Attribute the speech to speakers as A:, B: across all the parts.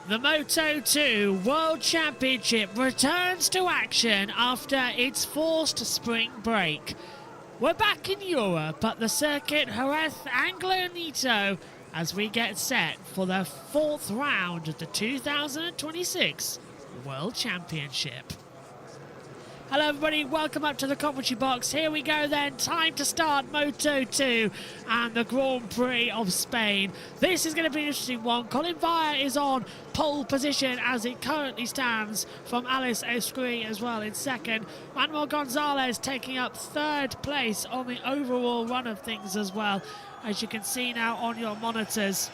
A: The Moto2 World Championship returns to action after its forced spring break. We're back in Europe at the circuit Jerez Anglo-Nieto as we get set for the fourth round of the 2026 World Championship. Hello everybody, welcome up to the commentary box. Here we go then, time to start Moto2 and the Grand Prix of Spain. This is going to be an interesting one. Colin Vire is on pole position as it currently stands, from Alice Escuri as well in second. Manuel Gonzalez taking up third place on the overall run of things as well, as you can see now on your monitors.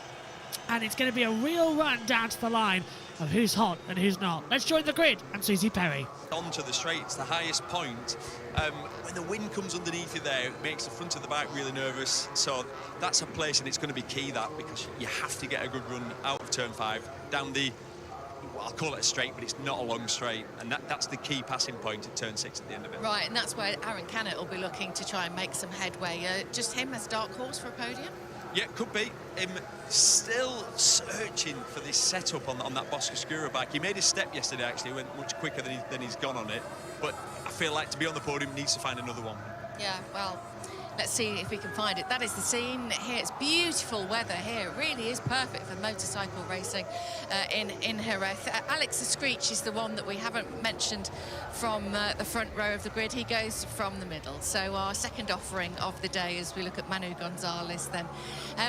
A: And it's going to be a real run down to the line of who's hot and who's not. Let's join the grid. I'm Susie Perry.
B: Onto the straight, it's the highest point. When the wind comes underneath you there, it makes the front of the bike really nervous. So that's a place, and it's going to be key that, because you have to get a good run out of turn 5, down the, well, I'll call it a straight, but it's not a long straight. And that's the key passing point at turn 6 at the end of it.
C: Right, and that's where Aaron Canet will be looking to try and make some headway. Just him as dark horse for a podium?
B: Yeah, could be. Him still searching for this setup on that Bosca bike. He made his step yesterday, actually, went much quicker than he's gone on it. But I feel like to be on the podium, he needs to find another one.
C: Yeah, well, let's see if we can find it. That is the scene here. It's beautiful weather here. It really is perfect for motorcycle racing in Jerez. Alex the Screech is the one that we haven't mentioned from the front row of the grid. He goes from the middle. So our second offering of the day, as we look at Manu Gonzalez, then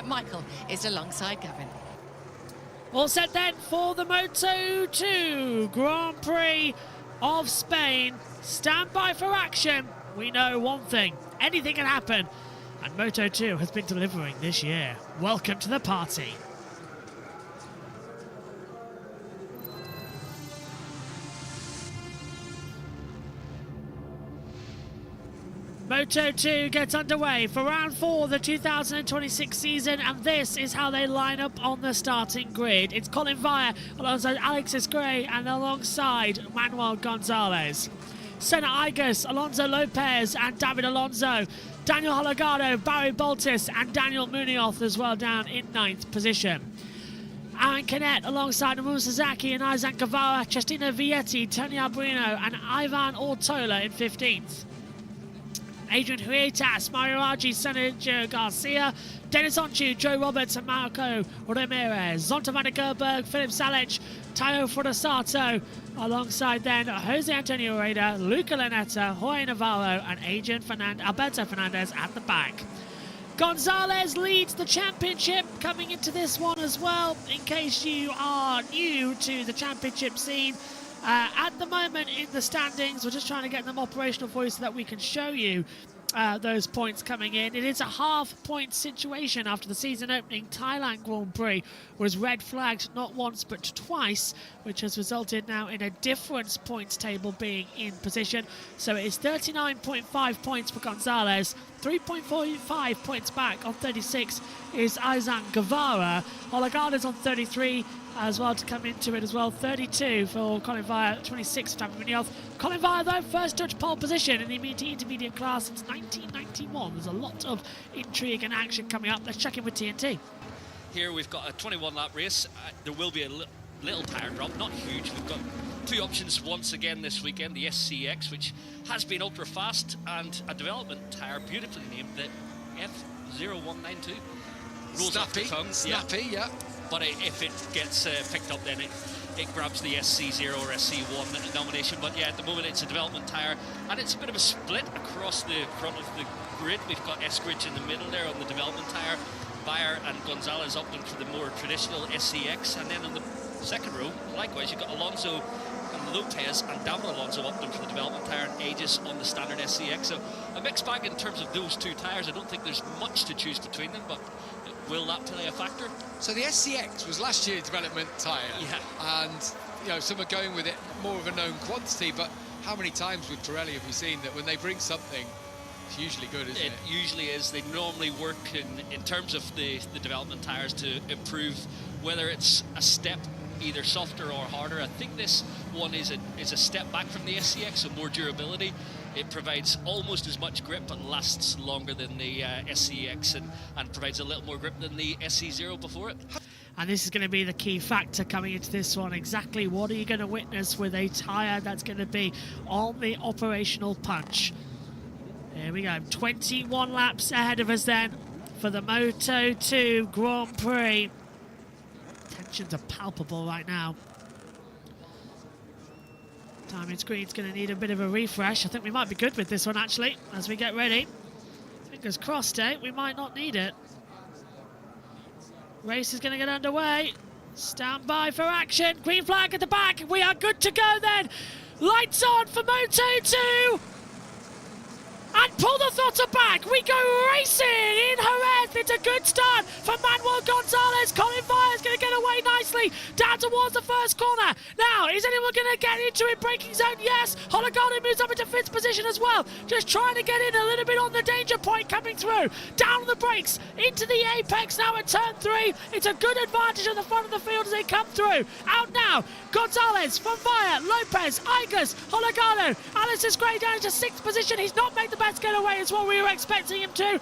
C: Michael is alongside Gavin.
A: All set then for the Moto2 Grand Prix of Spain. Stand by for action. We know one thing, anything can happen, and Moto2 has been delivering this year. Welcome to the party. Moto2 gets underway for round 4 of the 2026 season, and this is how they line up on the starting grid. It's Colin Vire alongside Alexis Gray and alongside Manuel Gonzalez. Senna Igus, Alonso Lopez and David Alonso. Daniel Holgado, Barry Boltis and Daniel Munoz as well down in 9th position. Aaron Canet alongside Namu Sasaki and Isaac Guevara, Cristina Vietti, Tony Albrino and Ivan Ortola in 15th. Adrian Huertas, Mario Argi, Sergio Garcia, Dennis Onchu, Joe Roberts and Marco Ramirez, Zonta van der Gerberg, Philip Salic, Tayo Fodasato, alongside then Jose Antonio Reda, Luca Lanetta, Jorge Navarro and Alberto Fernandez at the back. Gonzalez leads the championship coming into this one as well, in case you are new to the championship scene. At the moment in the standings, we're just trying to get them operational for you so that we can show you those points coming in. It is a half-point situation after the season opening Thailand Grand Prix was red flagged not once but twice, which has resulted now in a difference points table being in position. So it is 39.5 points for Gonzalez, 3.45 points back on 36 is Izan Guevara. Holgada's on 33 as well to come into it as well. 32 for Colin Vire, 26 for David Munoz. Colin Vire, though, first touch pole position in the intermediate class since 1991. There's a lot of intrigue and action coming up. Let's check in with TNT.
D: Here we've got a 21-lap race. There will be a little tyre drop, not huge. We've got two options once again this weekend, the SCX, which has been ultra fast, and a development tyre, beautifully named the F0192. Rolls off the tongue.
E: Snappy, yeah.
D: But if it gets picked up, then it grabs the SC0 or SC1 nomination. But yeah, at the moment it's a development tyre, and it's a bit of a split across the front of the grid. We've got Eskridge in the middle there on the development tyre, Bayer and Gonzalez up for the more traditional SCX, and then on the second row, likewise, you've got Alonso and Lopez and Damon Alonso up for the development tyre, and Aegis on the standard SCX. So a mixed bag in terms of those two tyres. I don't think there's much to choose between them, but will that play a factor?
E: So the SCX was last year's development tyre, and you know, some are going with it more of a known quantity, but how many times with Pirelli have we seen that when they bring something, it's usually good, isn't it?
D: It usually is. They normally work in terms of the development tyres to improve, whether it's a step either softer or harder. I think this one is a step back from the SCX, so more durability. It provides almost as much grip and lasts longer than the SCX, and provides a little more grip than the SC0 before it.
A: And this is going to be the key factor coming into this one. Exactly what are you going to witness with a tyre that's going to be on the operational punch? Here we go. 21 laps ahead of us then for the Moto2 Grand Prix. Tensions are palpable right now. Timing screen's going to need a bit of a refresh. I think we might be good with this one, actually, as we get ready. Fingers crossed, eh? We might not need it. Race is going to get underway. Stand by for action. Green flag at the back. We are good to go then. Lights on for Moto2. And pull the throttle back. We go racing in Jerez. It's a good start for Manuel Gonzalez. Colin Vire is going to get away nicely down towards the first corner. Now, is anyone going to get into it? Braking zone, yes. Hologado moves up into fifth position as well. Just trying to get in a little bit on the danger point coming through. Down on the brakes into the apex now at turn 3. It's a good advantage at the front of the field as they come through. Out now, Gonzalez, Van Vire, Lopez, Igers, Hologado. Alice Gray down into 6th position. He's not made the best getaway as what we were expecting him to.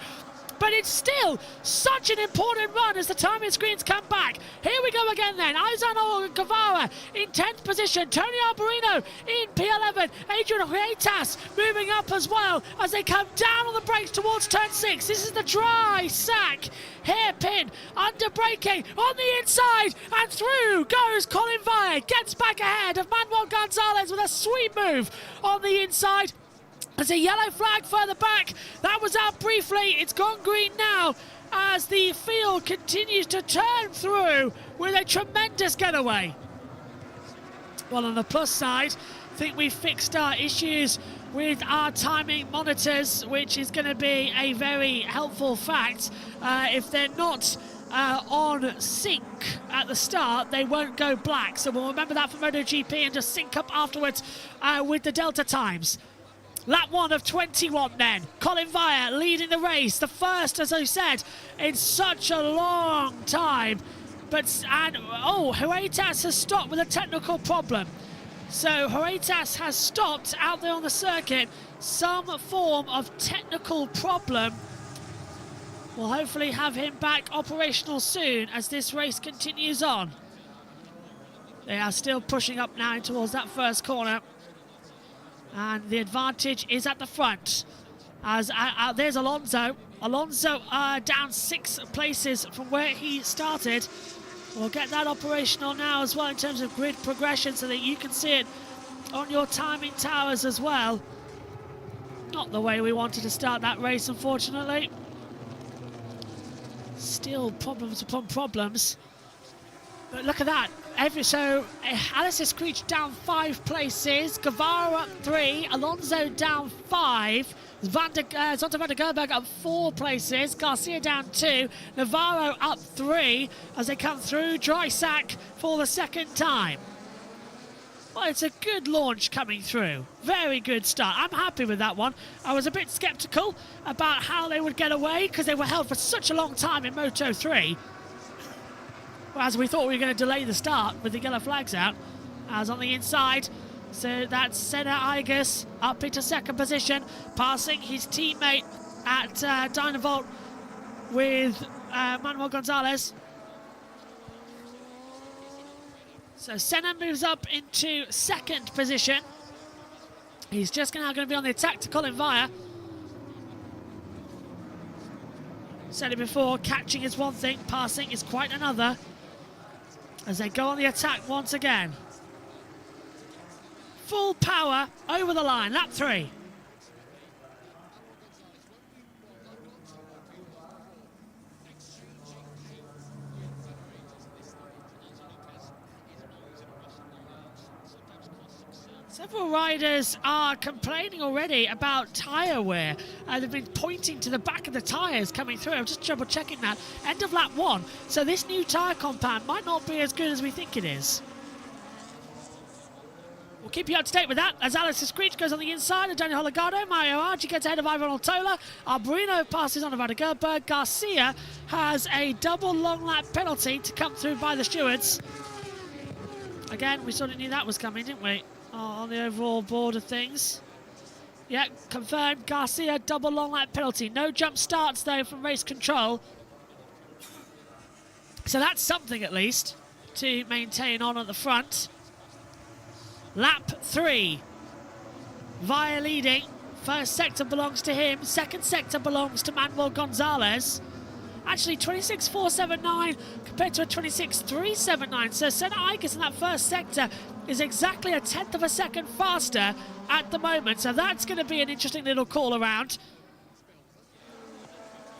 A: But it's still such an important run as the timing screens come back. Here we go again then. Aizano Guevara in 10th position. Tony Alberino in P11. Adrian Huetas moving up as well as they come down on the brakes towards turn 6. This is the dry sack. Hairpin under braking on the inside and through goes Colin Vire. Gets back ahead of Manuel Gonzalez with a sweet move on the inside. There's a yellow flag further back. That was out briefly. It's gone green now as the field continues to turn through with a tremendous getaway. Well, on the plus side, I think we've fixed our issues with our timing monitors, which is going to be a very helpful fact. If they're not on sync at the start, they won't go black. So we'll remember that for MotoGP and just sync up afterwards with the Delta times. Lap 1 of 21 then. Colin Vire leading the race. The first, as I said, in such a long time. Huetas has stopped with a technical problem. So Huetas has stopped out there on the circuit. Some form of technical problem. We'll hopefully have him back operational soon as this race continues on. They are still pushing up now towards that first corner. And the advantage is at the front. As there's Alonso. Alonso down 6 places from where he started. We'll get that operational now as well in terms of grid progression so that you can see it on your timing towers as well. Not the way we wanted to start that race, unfortunately. Still problems upon problems. But look at that. Alice Screech down 5 places. Guevara up 3. Alonso down 5. Zonta van der Gerberg up 4 places. Garcia down 2. Navarro up 3 as they come through. Dry sack for the second time. Well, it's a good launch coming through. Very good start. I'm happy with that one. I was a bit sceptical about how they would get away because they were held for such a long time in Moto 3. As we thought we were going to delay the start with the yellow flags out. As on the inside, so that's Senna Igers up into 2nd position, passing his teammate at Dynavolt with Manuel Gonzalez. So Senna moves up into 2nd position. He's just now going to be on the attack to Colin Vire. Said it before, catching is one thing, passing is quite another. As they go on the attack once again. Full power over the line, lap 3. Several riders are complaining already about tyre wear. They've been pointing to the back of the tyres coming through. I'm just double checking that. End of lap 1. So this new tyre compound might not be as good as we think it is. We'll keep you up to date with that as Alice Screech goes on the inside of Daniel Hologado. Mario Archie gets ahead of Ivan Altola. Alberino passes on to Van der Gerberg. Garcia has a double long lap penalty to come through by the stewards. Again, we sort of knew that was coming, didn't we? On the overall board of things. Yeah, confirmed. Garcia, double long lap penalty. No jump starts, though, from race control. So that's something at least to maintain on at the front. Lap 3. Via leading. First sector belongs to him. Second sector belongs to Manuel Gonzalez. Actually, 26.479 compared to a 26.379. So Senna Igas in that first sector is exactly a tenth of a second faster at the moment. So that's going to be an interesting little call around.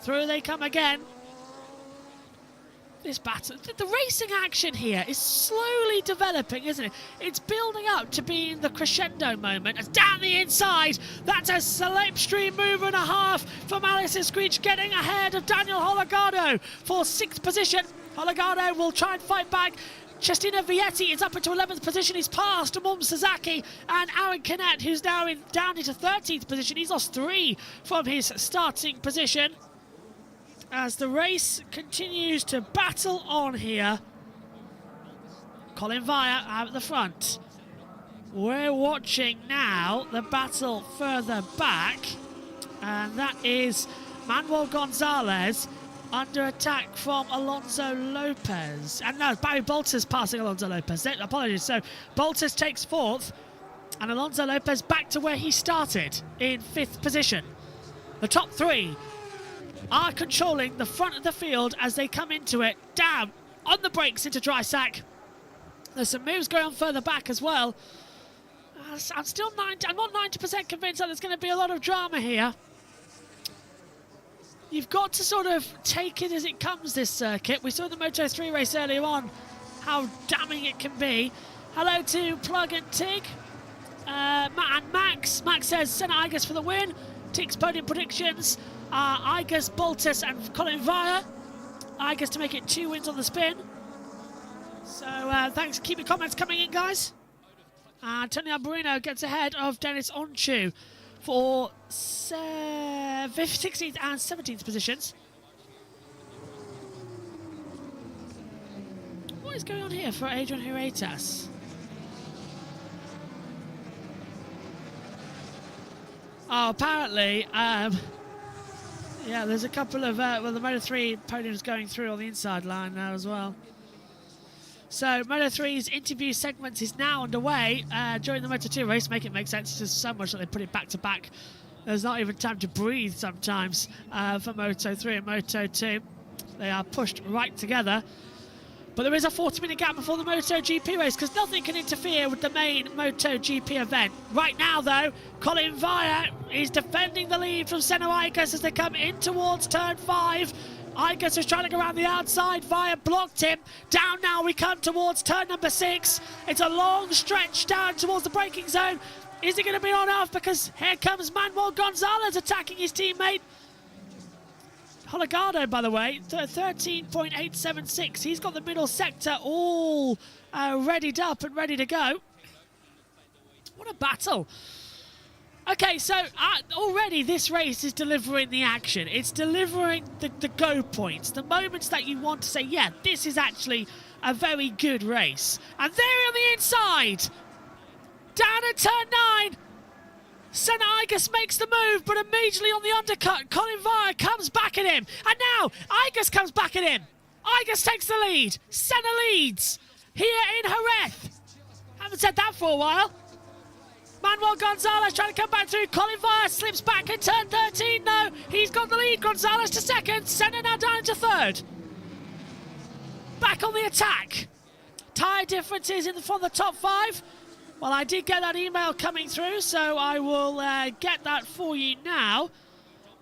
A: Through they come again. This battle, the racing action here is slowly developing, isn't it? It's building up to being the crescendo moment. As down the inside, that's a slipstream move and a half from Alex Escrich, getting ahead of Daniel Holgado for 6th position. Holgado will try and fight back. Cestina Vietti is up into 11th position. He's passed Mom Sasaki and Aaron Canet, who's now down into 13th position. He's lost 3 from his starting position. As the race continues to battle on here, Colin Vire out at the front. We're watching now the battle further back, and that is Manuel Gonzalez under attack from Alonso Lopez. And no, Barry Bolters passing Alonso Lopez. Apologies. So Bolters takes 4th, and Alonso Lopez back to where he started in 5th position. The top 3 are controlling the front of the field as they come into it. Down on the brakes into dry sack. There's some moves going on further back as well. I'm still I'm not 90% convinced that there's going to be a lot of drama here. You've got to sort of take it as it comes, this circuit. We saw the Moto3 race earlier on, how damning it can be. Hello to Plug and Tig. And Max. Max says, Senna Igas for the win. Tig's podium predictions. Igas, Boltis and Colin Vire. Igas to make it 2 wins on the spin. So thanks, keep your comments coming in, guys. Tony Alberino gets ahead of Dennis Onchu for 16th and 17th positions. What is going on here for Adrian Huertas? Oh, apparently, yeah, there's a couple of, well, the Moto3 podium's going through on the inside line now as well. So Moto3's interview segment is now underway during the Moto2 race. Make sense. It's just so much that they put it back to back. There's not even time to breathe sometimes for Moto3 and Moto2. They are pushed right together. But there is a 40-minute gap before the MotoGP race because nothing can interfere with the main MotoGP event. Right now, though, Colin Vire is defending the lead from Senna Igas as they come in towards turn 5. Igas was trying to go around the outside. Vire blocked him. Down now we come towards turn number 6. It's a long stretch down towards the braking zone. Is it going to be on off? Because here comes Manuel Gonzalez attacking his teammate. Holgado, by the way, 13.876. He's got the middle sector all readied up and ready to go. What a battle. Okay, so already this race is delivering the action. It's delivering the go points, the moments that you want to say, yeah, this is actually a very good race. And there on the inside, down at turn 9, Senna Igas makes the move, but immediately on the undercut, Colin Vire comes back at him. And now, Igas comes back at him. Igas takes the lead. Senna leads here in Jerez. Haven't said that for a while. Manuel Gonzalez trying to come back through. Colin Vire slips back in turn 13. No, he's got the lead. Gonzalez to 2nd. Senna now down into 3rd. Back on the attack. Tyre differences from the top 5. Well, I did get that email coming through, so I will get that for you now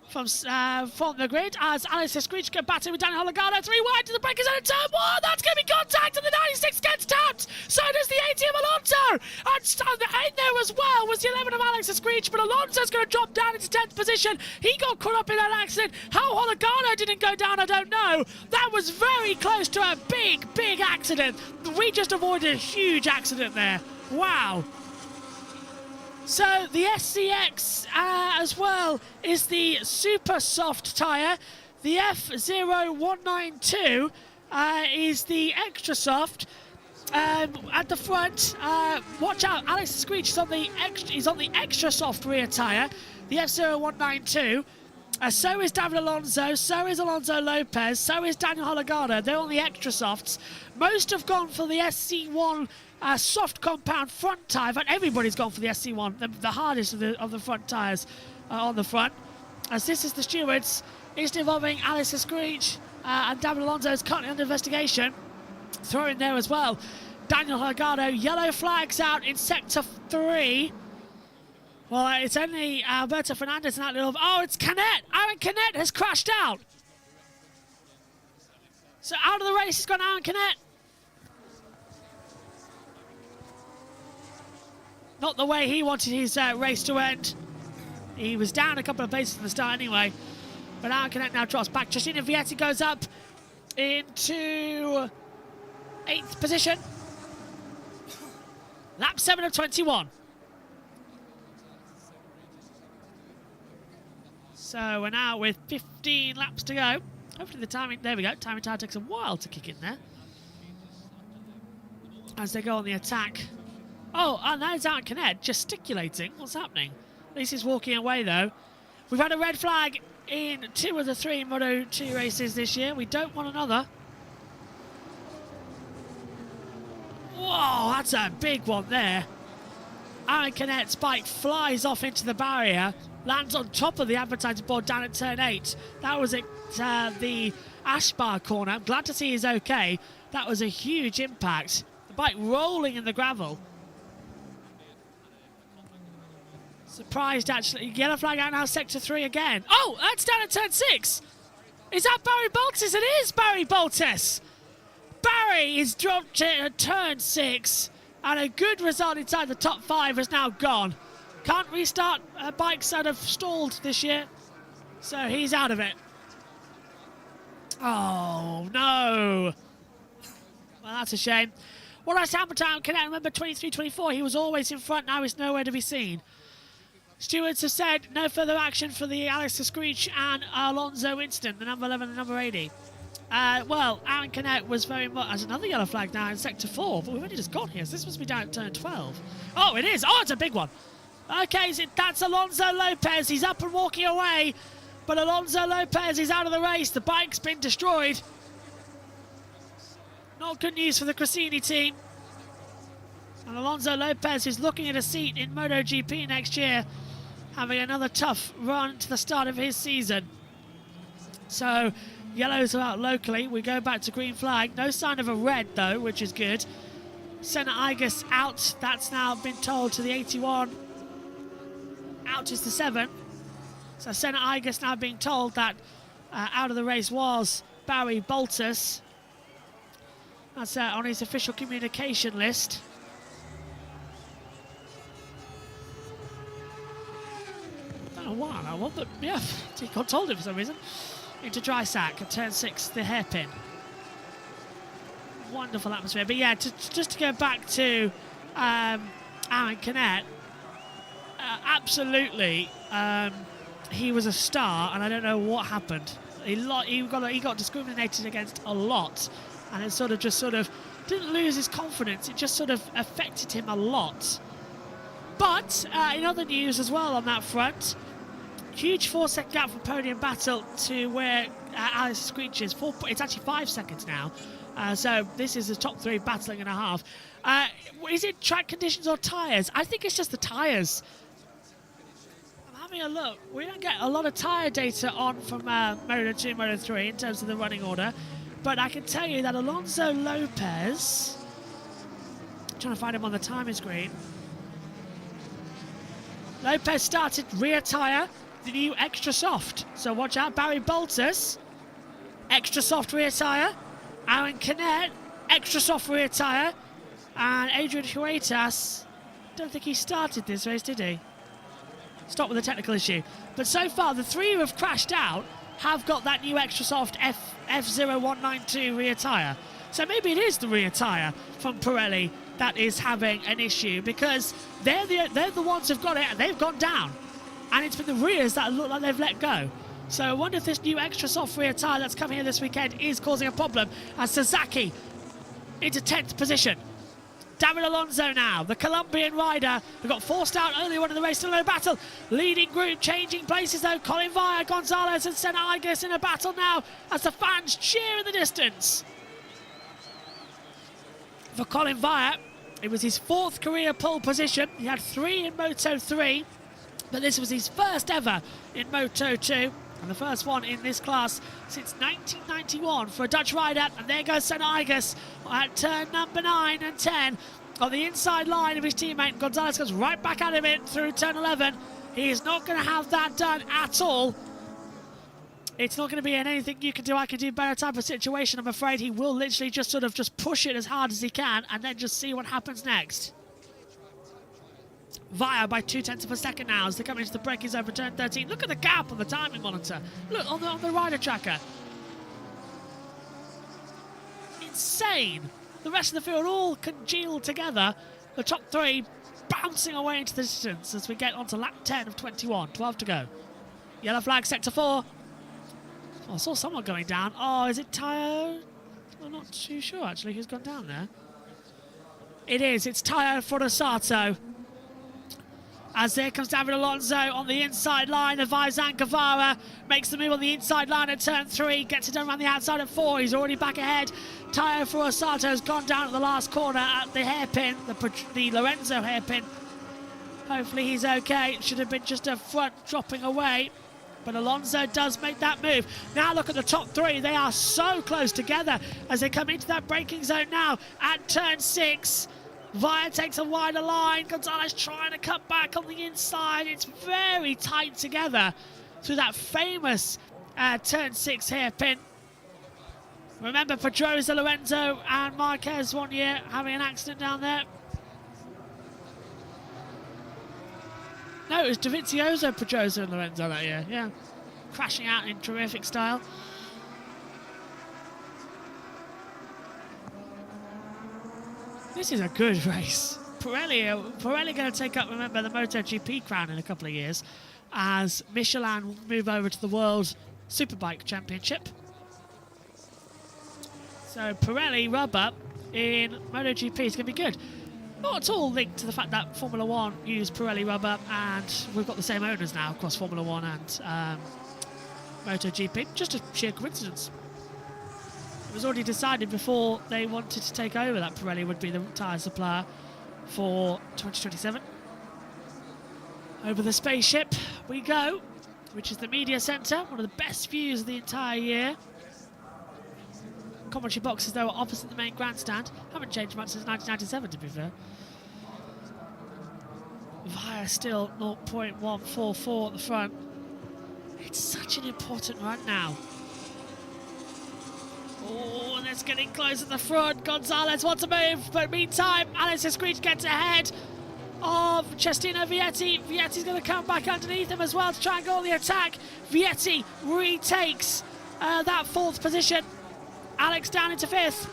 A: from the grid. As Alex Escrich get battered with Daniel Holgado, 3 wide to the breakers and a turn 1. That's going to be contact, and the 96 gets tapped. So does the 80 of Alonso. And in there as well was the 11 of Alex Escrich, but Alonso's going to drop down into 10th position. He got caught up in an accident. How Holgado didn't go down, I don't know. That was very close to a big, big accident. We just avoided a huge accident there. Wow. So the SCX as well is the super soft tyre. The F0192 is the extra soft. At the front, watch out, Alex Screech is on the extra soft rear tyre. The F0192. So is David Alonso, so is Alonso Lopez, so is Daniel Holgado. They're on the extra softs. Most have gone for the SC1 soft compound front tyre. In fact, everybody's gone for the SC1, the hardest of the front tyres on the front. As this is the stewards, it's involving Alex Escreech and David Alonso is currently under investigation. Throw in there as well. Daniel Holgado, yellow flags out in sector 3. Well, it's only Alberto Fernandez in that little... Oh, it's Canet! Aaron Canet has crashed out! So out of the race has gone Aaron Canet. Not the way he wanted his race to end. He was down a couple of places at the start anyway. But Aaron Canet now drops back. Justina Vietti goes up into 8th position. Lap 7 of 21. So we're now with 15 laps to go. Hopefully the timing, there we go, timing tower takes a while to kick in there. As they go on the attack. Oh, and there's Aaron Canet gesticulating. What's happening? At least he's walking away though. We've had a red flag in 2 of the 3 Moto 2 races this year. We don't want another. Whoa, that's a big one there. Aaron Canet's bike flies off into the barrier, lands on top of the advertising board down at turn 8. That was at the Ashbar corner. I'm glad to see he's okay. That was a huge impact. The bike rolling in the gravel. Surprised, actually. Yellow flag out now, sector 3 again. Oh, that's down at turn 6. Is that Barry Boltes? It is Barry Boltes. Barry is dropped at turn 6, and a good result inside the top 5 is now gone. Can't restart bikes that have stalled this year, so he's out of it. Oh, no. Well, that's a shame. What else happened to Aaron Canet? Remember 23-24, he was always in front, now he's nowhere to be seen. Stewards have said no further action for the Alex Escreech and Alonso incident, the number 11 and number 80. Well, Aaron Canet was very much... There's another yellow flag now in sector 4, but we've only just got here, so this must be down at turn 12. Oh, it is. Oh, it's a big one. Okay, so that's Alonso Lopez. He's up and walking away, but Alonso Lopez is out of the race. The bike's been destroyed. Not good news for the Cressini team. And Alonso Lopez is looking at a seat in MotoGP next year, having another tough run to the start of his season. So... yellows are out locally. We go back to green flag. No sign of a red, though, which is good. Senna Igus out. That's now been told to the 81. Out is the 7. So Senna Igus now being told that out of the race was Barry Boltes. That's on his official communication list. Don't know why that one, but yeah, he got told it for some reason. Into dry sack at turn 6, the hairpin. Wonderful atmosphere. But yeah, just to go back to Aaron Canet, absolutely, he was a star, and I don't know what happened. He got discriminated against a lot, and it just didn't lose his confidence. It just sort of affected him a lot. But in other news as well on that front, huge 4-second gap from podium battle to where Alex Screech is. It's actually 5 seconds now. So this is the top 3 battling and a half. Is it track conditions or tyres? I think it's just the tyres. I'm having a look. We don't get a lot of tyre data on from Moto 2, Moto 3 in terms of the running order. But I can tell you that Alonso Lopez... I'm trying to find him on the timing screen. Lopez started rear tyre. The new extra soft. So watch out, Barry Boltes, extra soft rear tyre. Aaron Canet, extra soft rear tyre. And Adrian Huertas, don't think he started this race, did he? Stop with the technical issue. But so far, the 3 who have crashed out have got that new extra soft F0192 rear tyre. So maybe it is the rear tyre from Pirelli that is having an issue, because they're the ones who've got it and they've gone down. And it's been the rears that look like they've let go. So I wonder if this new extra soft rear tyre that's coming here this weekend is causing a problem. As Sasaki into 10th position. David Alonso now, the Colombian rider, who got forced out earlier on in the race, still in a battle. Leading group, changing places though. Colin Vire, Gonzalez and Senna Igus in a battle now as the fans cheer in the distance. For Colin Vire, it was his 4th career pole position. He had 3 in Moto 3, but this was his first ever in Moto 2. And the first one in this class since 1991 for a Dutch rider. And there goes Senna Igus at turn number 9 and 10 on the inside line of his teammate. Gonzalez goes right back at him through turn 11. He is not going to have that done at all. It's not going to be an anything you can do, I can do better type of situation. I'm afraid he will literally just push it as hard as he can and then just see what happens next. Via by 0.2 of a second now as they come into the braking zone for turn 13. Look at the gap on the timing monitor. Look on the rider tracker. Insane. The rest of the field all congealed together. The top 3 bouncing away into the distance as we get onto lap 10 of 21. 12 to go. Yellow flag, sector 4. Oh, I saw someone going down. Oh, is it Tayo? I'm not too sure actually who's gone down there. It is. It's Tayo Forasato. As there comes David Alonso on the inside line of Vaizan Guevara. Makes the move on the inside line at turn 3. Gets it done around the outside at 4. He's already back ahead. Tayo Forasato has gone down at the last corner at the hairpin, the Lorenzo hairpin. Hopefully he's okay. It should have been just a front dropping away. But Alonso does make that move. Now look at the top 3. They are so close together as they come into that braking zone now at turn 6. Via takes a wider line. Gonzalez trying to cut back on the inside. It's very tight together through that famous turn 6 hairpin. Remember Pedrosa, Lorenzo and Marquez one year having an accident down there. No, it was Dovizioso, Pedrosa and Lorenzo that year, yeah. Crashing out in terrific style. This is a good race. Pirelli going to take up, remember, the MotoGP crown in a couple of years as Michelin will move over to the World Superbike Championship. So Pirelli rubber in MotoGP is going to be good. Not at all linked to the fact that Formula 1 used Pirelli rubber and we've got the same owners now across Formula 1 and MotoGP. Just a sheer coincidence. It was already decided before they wanted to take over that Pirelli would be the tyre supplier for 2027. Over the spaceship we go, which is the media centre, one of the best views of the entire year. Commentary boxes though are opposite the main grandstand. Haven't changed much since 1997 to be fair. Via still 0.144 at the front. It's such an important run now. Oh, and it's getting close at the front. Gonzalez wants to move, but meantime, Alex Escreech gets ahead of Cestino Vietti. Vietti's going to come back underneath him as well to try and go on the attack. Vietti retakes that 4th position. Alex down into 5th.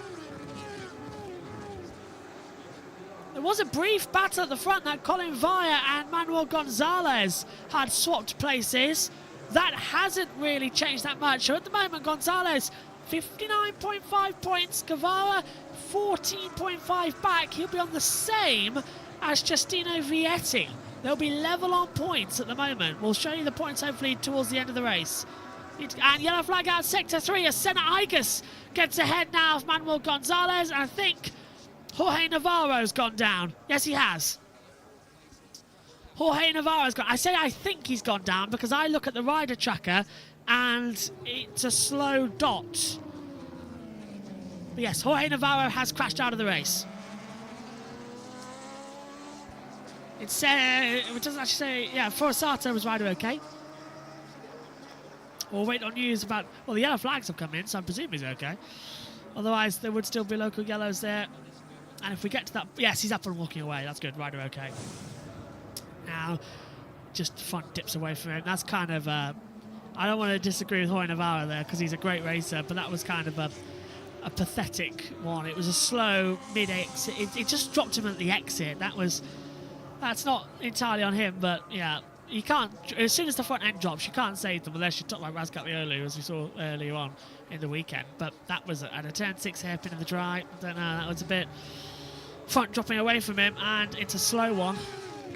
A: There was a brief battle at the front that Colin Vire and Manuel Gonzalez had swapped places. That hasn't really changed that much. So at the moment, Gonzalez 59.5 points, Guevara 14.5 back. He'll be on the same as Cestino Vietti. They'll be level on points at the moment. We'll show you the points hopefully towards the end of the race. And yellow flag out sector 3 as Senna Igus gets ahead now of Manuel Gonzalez. And I think Jorge Navarro's gone down. Yes, he has. Jorge Navarro's gone. I say I think he's gone down because I look at the rider tracker and it's a slow dot. But yes, Jorge Navarro has crashed out of the race. It doesn't actually say, yeah, Forasato was rider okay. We'll wait on news about, well, the yellow flags have come in, so I presume he's okay. Otherwise, there would still be local yellows there. And if we get to that, yes, he's up and walking away. That's good, rider okay. Now, just front dips away from him. That's kind of, I don't want to disagree with Jorge Navarro there because he's a great racer, but that was kind of a pathetic one. It was a slow mid-exit. It just dropped him at the exit. That's not entirely on him, but yeah. You can't, as soon as the front end drops, you can't save them unless you talk like Razgat Earlier, as we saw earlier on in the weekend. But that was at a turn 6 hairpin in the dry. I don't know, that was a bit front dropping away from him, and it's a slow one.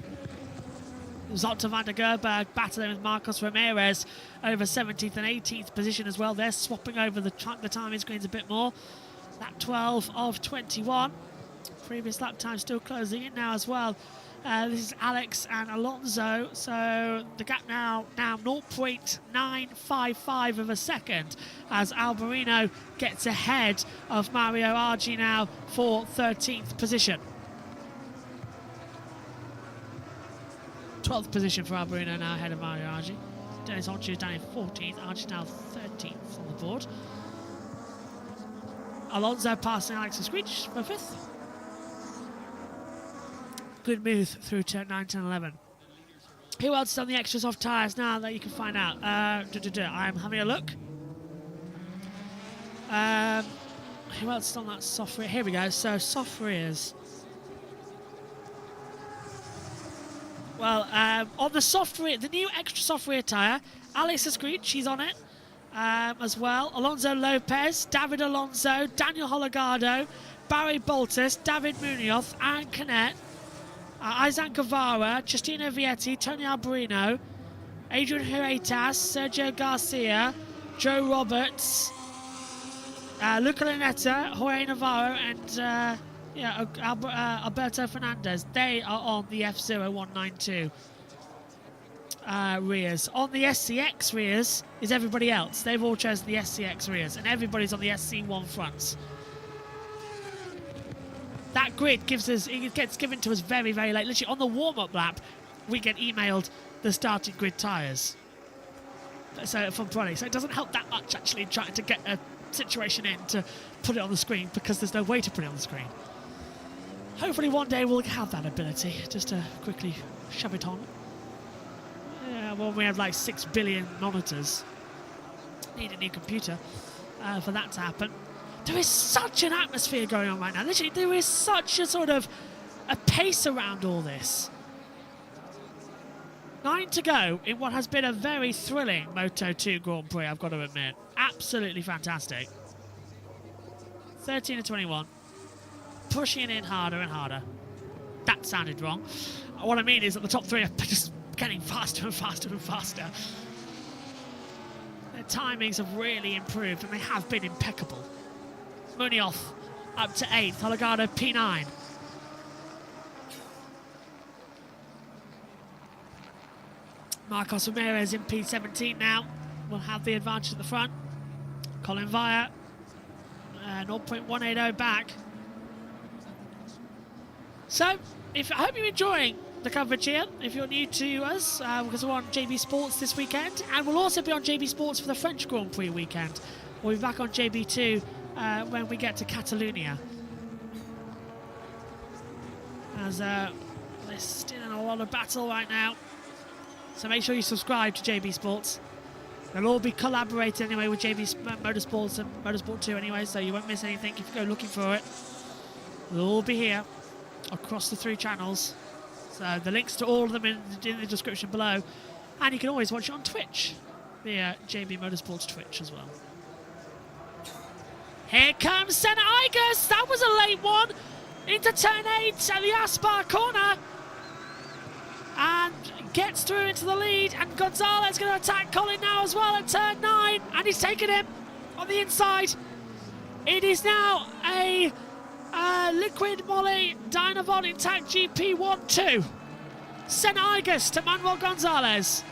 A: It was Otto van der Gerberg battling with Marcos Ramirez over 17th and 18th position as well. They're swapping over the timing screens a bit more. Lap 12 of 21. Previous lap time still closing in now as well. This is Alex and Alonso, so the gap now 0.955 of a second as Alberino gets ahead of Mario Argi now for 13th position. 12th position for Alberino now ahead of Mario Argi. Dennis Onchu is down in 14th, Argi now 13th on the board. Alonso passing Alex and Screech for 5th. Good move through turn 9, 10, 11. Who else is on the extra soft tyres now that you can find out? I'm having a look. Who else is on that soft rear? Here we go. So soft rears. Well, on the soft rear, the new extra soft rear tyre, Alex Screech, she's on it as well. Alonso Lopez, David Alonso, Daniel Hologado, Barry Boltis, David Munoz, Aaron Canet, Isaac Guevara, Justino Vietti, Tony Alberino, Adrian Huertas, Sergio Garcia, Joe Roberts, Luca Lanetta, Jorge Navarro, and Alberto Fernandez. They are on the F0192 rears. On the SCX rears is everybody else. They've all chosen the SCX rears, and everybody's on the SC1 fronts. That grid gets given to us very, very late. Literally on the warm-up lap, we get emailed the starting grid tyres. So from Prix. So it doesn't help that much actually trying to get a situation in to put it on the screen because there's no way to put it on the screen. Hopefully one day we'll have that ability just to quickly shove it on. Yeah, well, we have like 6 billion monitors. Need a new computer for that to happen. There is such an atmosphere going on right now. Literally, there is such a sort of a pace around all this. 9 to go in what has been a very thrilling Moto2 Grand Prix, I've got to admit. Absolutely fantastic. 13 to 21. Pushing it in harder and harder. That sounded wrong. What I mean is that the top 3 are just getting faster and faster and faster. Their timings have really improved, and they have been impeccable. Munoz up to 8th, Hologado P9. Marcos Ramirez in P17 now. Will have the advantage at the front. Colin Vire, 0.180 back. So, I hope you're enjoying the coverage here. If you're new to us, because we're on JB Sports this weekend, and we'll also be on JB Sports for the French Grand Prix weekend. We'll be back on JB2 when we get to Catalonia. As they're still in a lot of battle right now. So make sure you subscribe to JB Sports. They'll all be collaborating anyway with JB Motorsports and Motorsport 2 anyway, so you won't miss anything if you go looking for it. They'll all be here across the 3 channels. So the links to all of them in the description below. And you can always watch it on Twitch via JB Motorsports Twitch as well. Here comes Senna Igus. That was a late one. Into turn 8 at the Aspar corner. And gets through into the lead. And Gonzalez going to attack Colin now as well at turn 9. And he's taken him on the inside. It is now a Liquid Moly Dynavon Intact GP1-2. Senna Igus to Manuel Gonzalez.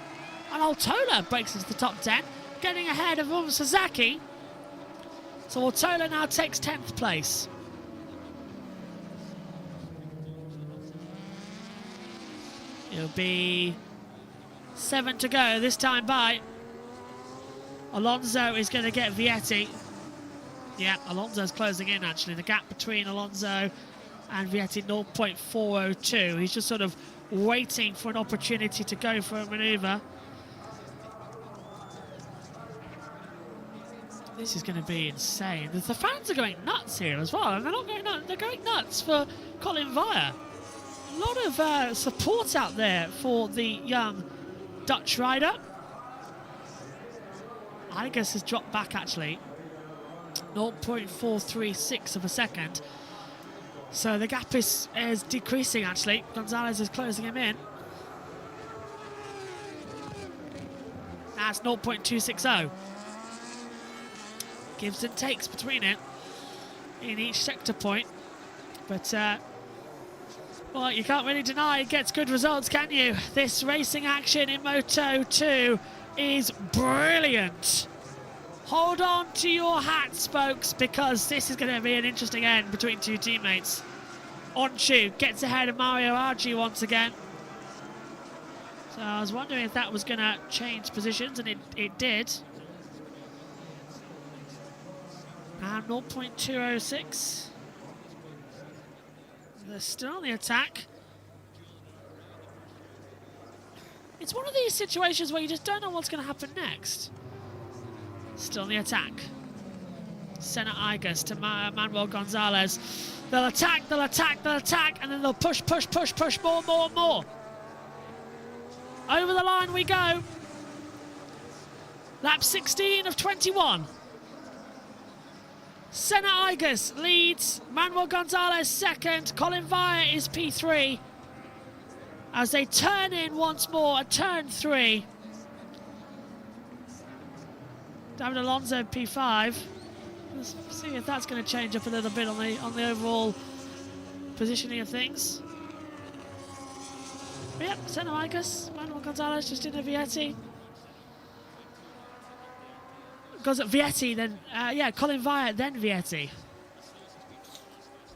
A: And Altola breaks into the top 10, getting ahead of Sasaki. So Altola now takes 10th place. It'll be 7 to go this time by. Alonso is going to get Vietti. Yeah, Alonso's closing in actually. The gap between Alonso and Vietti, 0.402. He's just sort of waiting for an opportunity to go for a manoeuvre. This is going to be insane. The fans are going nuts here as well, and they're not going nuts. They're going nuts for Colin Vire. A lot of support out there for the young Dutch rider. I guess has dropped back actually. 0.436 of a second. So the gap is decreasing, actually. Gonzalez is closing him in. That's 0.260. Gives and takes between it in each sector point. But, well, you can't really deny it gets good results, can you? This racing action in Moto 2 is brilliant. Hold on to your hats, folks, because this is going to be an interesting end between two teammates. Onchu gets ahead of Mario Archie once again. So I was wondering if that was going to change positions, and it did. And 0.206. They're still on the attack. It's one of these situations where you just don't know what's going to happen next. Still on the attack. Senna Igas to Manuel Gonzalez. They'll attack, they'll attack, they'll attack, and then they'll push, push, push, push more, more, more. Over the line we go. Lap 16 of 21. Senna Igas leads. Manuel Gonzalez second. Colin Vire is P3. As they turn in once more at turn 3. David Alonso P5. Let's see if that's going to change up a little bit on the overall positioning of things. But yep, Senna Igas, Manuel Gonzalez, Justina Vietti. Goes at Vietti, then Colin Vire, then Vietti.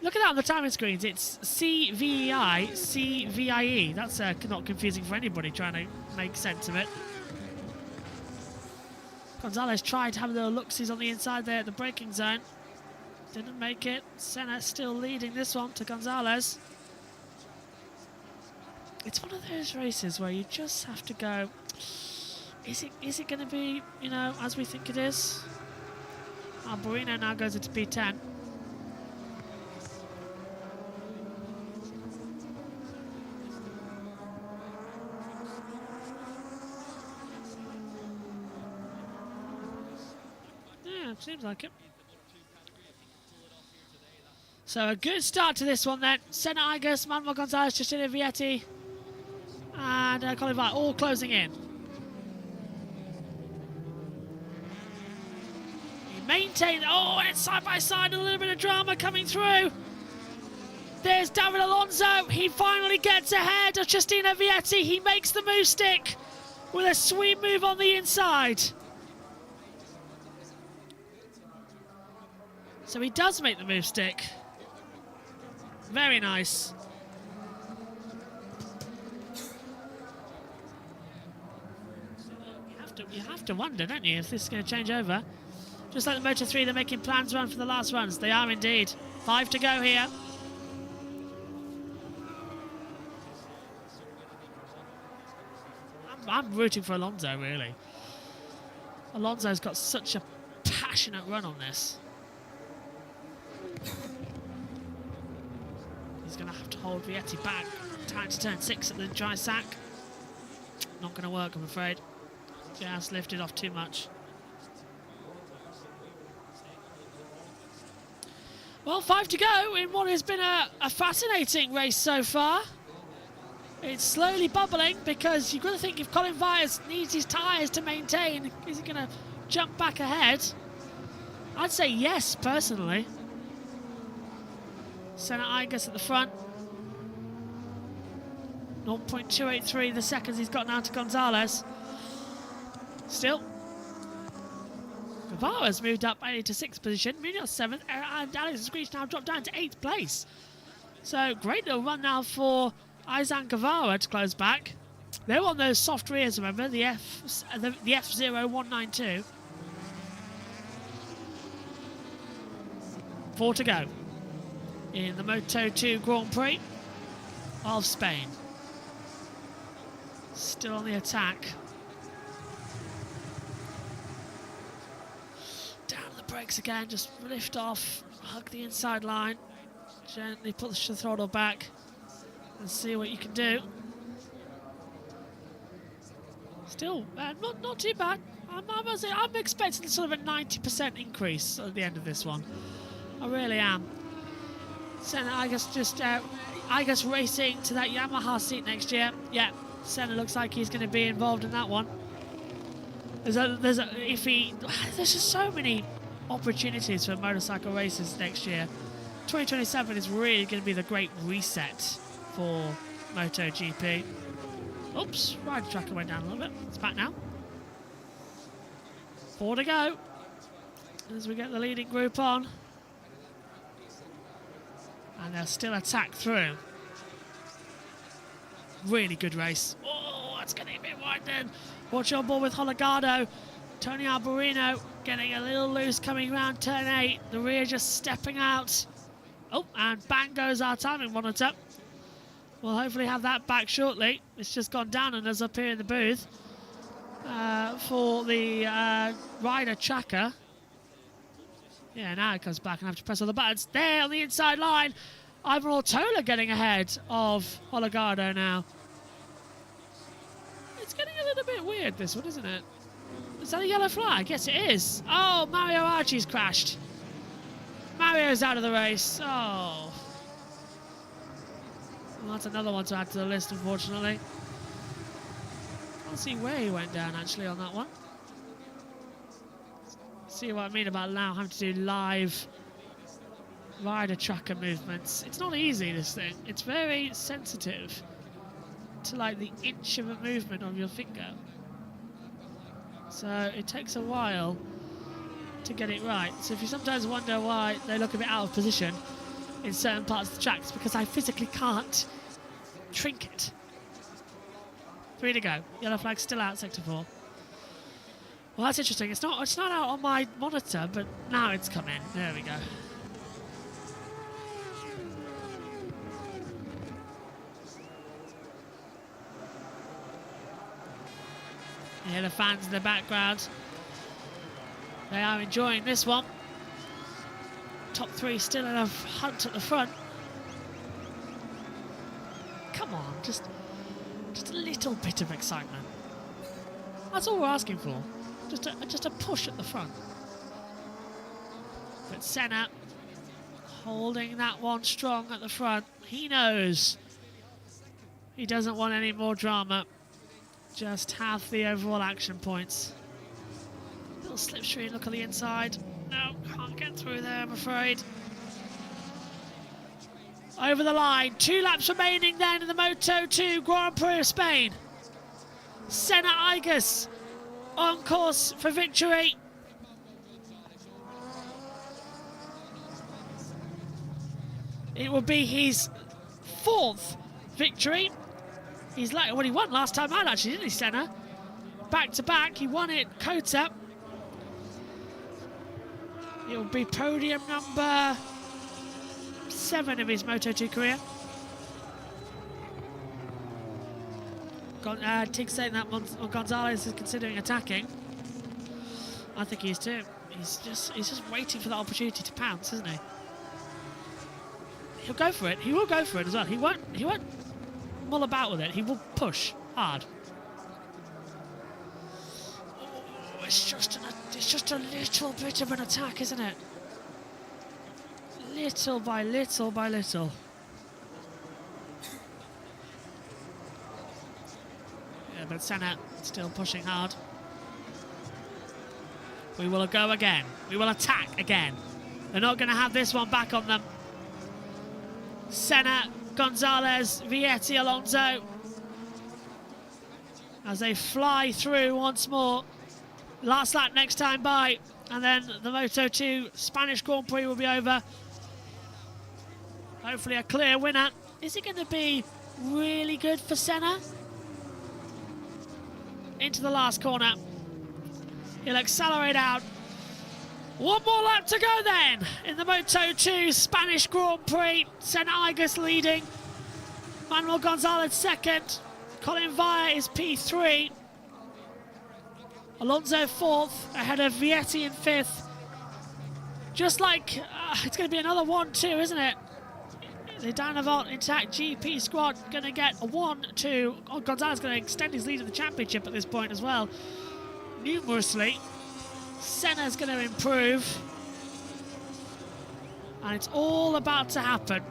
A: Look at that on the timing screens. It's CVEI, CVIE. That's not confusing for anybody trying to make sense of it. Gonzalez tried to have a little look-sees on the inside there at the braking zone. Didn't make it. Senna still leading this one to Gonzalez. It's one of those races where you just have to go, is it going to be, you know, as we think it is? Alborino now goes into P10. Yeah, seems like it. So a good start to this one then. Senna Igas, Manuel Gonzalez, Justina Vietti, and Colin Vire all closing in. He maintained, oh, and it's side by side, a little bit of drama coming through. There's David Alonso, he finally gets ahead of Justina Vietti. He makes the move stick with a sweet move on the inside. So he does make the move stick. Very nice. You have to wonder, don't you, if this is going to change over. Just like the Moto 3, they're making plans run for the last runs. They are indeed. 5 to go here. I'm rooting for Alonso, really. Alonso's got such a passionate run on this. He's going to have to hold Vietti back. Time to turn 6 at the dry sack. Not going to work, I'm afraid. Just lifted off too much. Well, 5 to go in what has been a fascinating race so far. It's slowly bubbling because you've got to think if Colin Vire needs his tyres to maintain, is he going to jump back ahead? I'd say yes, personally. Senna Igas at the front. 0.283 the seconds he's got now to Gonzalez. Still. Guevara's moved up to 6th position. Munoz 7th. And Alex Screech now dropped down to 8th place. So great little run now for Izan Guevara to close back. They're on those soft rears, remember, the F0192. 4 to go in the Moto 2 Grand Prix of Spain. Still on the attack. Down the brakes again, just lift off, hug the inside line, gently push the throttle back and see what you can do. Still, not too bad. I'm expecting sort of a 90% increase at the end of this one. I really am. Senna, I guess racing to that Yamaha seat next year. Yeah, Senna looks like he's going to be involved in that one. There's just so many opportunities for motorcycle races next year. 2027 is really going to be the great reset for MotoGP. Oops, rider tracker went down a little bit. It's back now. 4 to go as we get the leading group on. And they'll still attack through. Really good race. Oh, that's getting a bit wide then. Watch on board with Holgado. Tony Alberino getting a little loose coming around turn 8. The rear just stepping out. Oh, and bang goes our timing monitor. We'll hopefully have that back shortly. It's just gone down on us up here in the booth for the rider tracker. Yeah, now it comes back and I have to press all the buttons. There on the inside line. Ivan Ortola getting ahead of Holgado now. It's getting a little bit weird, this one, isn't it? Is that a yellow flag? Yes, it is. Oh, Mario Archie's crashed. Mario's out of the race. Oh. Well, that's another one to add to the list, unfortunately. Can't see where he went down, actually, on that one. See what I mean about now having to do live rider tracker movements. It's not easy, this thing. It's very sensitive to like the inch of a movement of your finger. So it takes a while to get it right. So if you sometimes wonder why they look a bit out of position in certain parts of the track, it's because I physically can't trinket. 3 to go. Yellow flag still out, sector 4. Well, that's interesting. It's not out on my monitor, but now it's come in. There we go. You hear the fans in the background. They are enjoying this one. Top 3 still in a hunt at the front. Come on, just a little bit of excitement. That's all we're asking for. Just a push at the front. But Senna holding that one strong at the front. He knows he doesn't want any more drama. Just half the overall action points. Little slipstream look on the inside. No, can't get through there, I'm afraid. Over the line. 2 laps remaining then in the Moto2 Grand Prix of Spain. Senna Igus on course for victory. It will be his 4th victory. He's like, well, he won last time out, actually, didn't he, Senna? Back to back, he won it, Kota. It will be podium number 7 of his Moto2 career. Tig saying that Gonzalez is considering attacking. I think he is too. He's just waiting for the opportunity to pounce, isn't he? He'll go for it. He will go for it as well. He won't mull about with it. He will push hard. Oh, it's just a little bit of an attack, isn't it? Little by little by little. Yeah, but Senna still pushing hard. We will go again. We will attack again. They're not going to have this one back on them. Senna, Gonzalez, Vietti, Alonso. As they fly through once more. Last lap next time by. And then the Moto2 Spanish Grand Prix will be over. Hopefully a clear winner. Is it going to be really good for Senna? Into the last corner. He'll accelerate out. One more lap to go then in the Moto2 Spanish Grand Prix. Senna Igus leading. Manuel Gonzalez second. Colin Via is P3. Alonso 4th ahead of Vietti in 5th. Just like it's going to be another 1-2, isn't it? The Dynavolt Intact GP squad going to get a 1-2. Oh, Gonzalez going to extend his lead in the championship at this point as well. Numerously. Senna's going to improve. And it's all about to happen.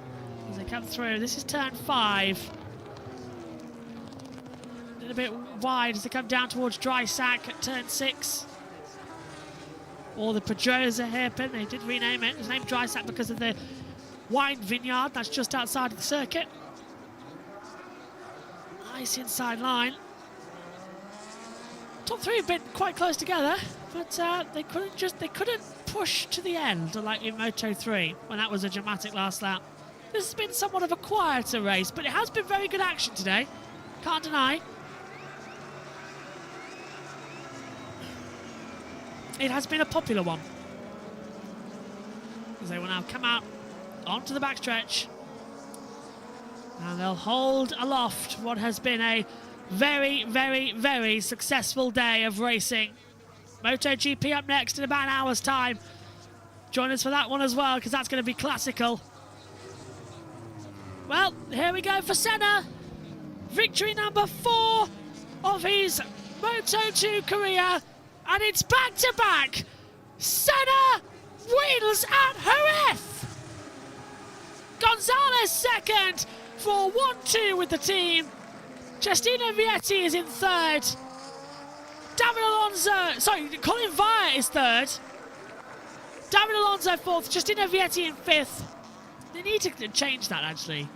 A: as they come through. This is turn 5. A little bit wide as they come down towards Dry Sack at turn 6. Or the Pedrosa hairpin, they did rename it. It was named Dry Sack because of the wine vineyard that's just outside of the circuit. Nice inside line. Top 3 have been quite close together, but they couldn't push to the end like in Moto 3 when that was a dramatic last lap. This has been somewhat of a quieter race, but it has been very good action today. Can't deny. It has been a popular one. As they will now come out onto the backstretch. And they'll hold aloft what has been a very, very, very successful day of racing. MotoGP up next in about an hour's time. Join us for that one as well, because that's going to be classical. Well, here we go for Senna. Victory number 4 of his Moto2 career. And it's back-to-back. Senna wins at Jerez. Gonzalez second for 1-2 with the team. Giustino Vietti is in 3rd. Colin Vire is 3rd. David Alonso 4th. Giustino Vietti in 5th. They need to change that, actually.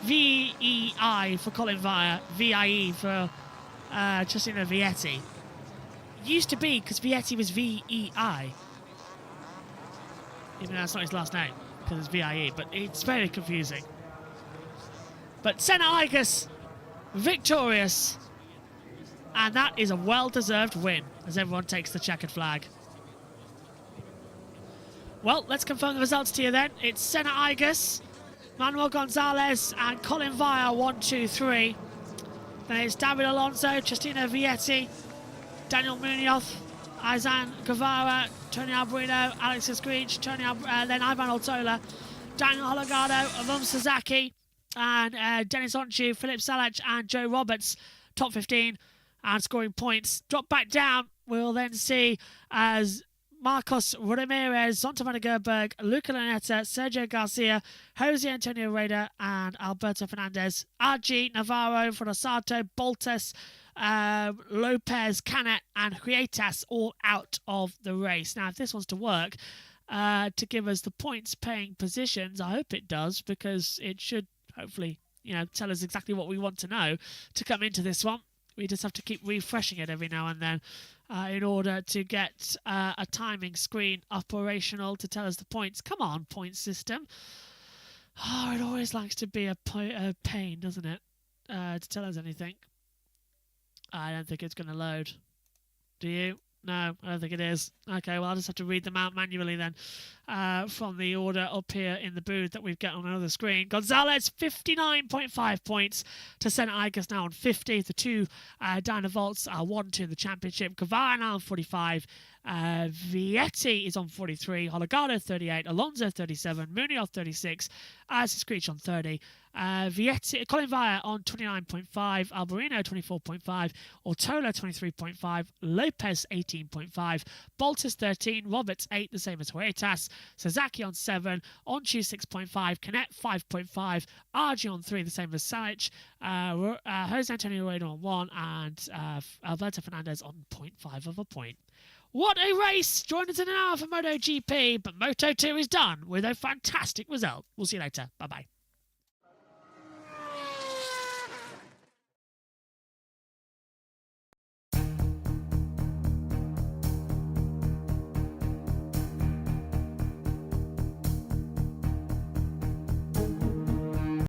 A: VEI for Colin Vire. VIE for Giustino Vietti. Used to be, because Vietti was VEI. Even though that's not his last name, because it's VIE, but it's very confusing. But Senna Igus, victorious. And that is a well-deserved win, as everyone takes the checkered flag. Well, let's confirm the results to you then. It's Senna Igus, Manuel Gonzalez, and Colin Vire, 1, 2, 3. Then it's David Alonso, Giustino Vietti, Daniel Munoz, Aizan Guevara, Tony Albarino, Alex Escreech, then Ivan Altola, Daniel Hologado, Avum Sasaki, and Dennis Onchu, Philip Salach, and Joe Roberts, top 15 and scoring points. Drop back down, we'll then see as Marcos Ramirez, Zonta van der Gerberg, Luca Lanetta, Sergio Garcia, Jose Antonio Reda, and Alberto Fernandez. RG, Navarro, Fonosato, Boltes, Lopez, Canet, and Huetas all out of the race. Now, if this wants to work to give us the points paying positions, I hope it does, because it should hopefully, tell us exactly what we want to know to come into this one. We just have to keep refreshing it every now and then in order to get a timing screen operational to tell us the points. Come on, point system. Oh, it always likes to be a pain, doesn't it, to tell us anything. I don't think it's going to load. Do you? No, I don't think it is. Okay, well, I'll just have to read them out manually then from the order up here in the booth that we've got on another screen. Gonzalez, 59.5 points to Senna Igus now on 50. The two Dynavolts are 1-2 in the championship. Guevara now on 45. Vietti is on 43. Hologado, 38. Alonso, 37. Munoz, 36. Screech on 30. Vietti, Colin Vire on 29.5, Albarino 24.5, Ortola 23.5, Lopez 18.5, Boltes 13, Roberts 8, the same as Huetas, Sasaki on 7, Onchu 6.5, Canet 5.5, RG on 3, the same as Salic, Jose Antonio Reda on 1, and Alberto Fernandez on 0.5 of a point. What a race! Join us in an hour for MotoGP, but Moto2 is done with a fantastic result. We'll see you later. Bye-bye.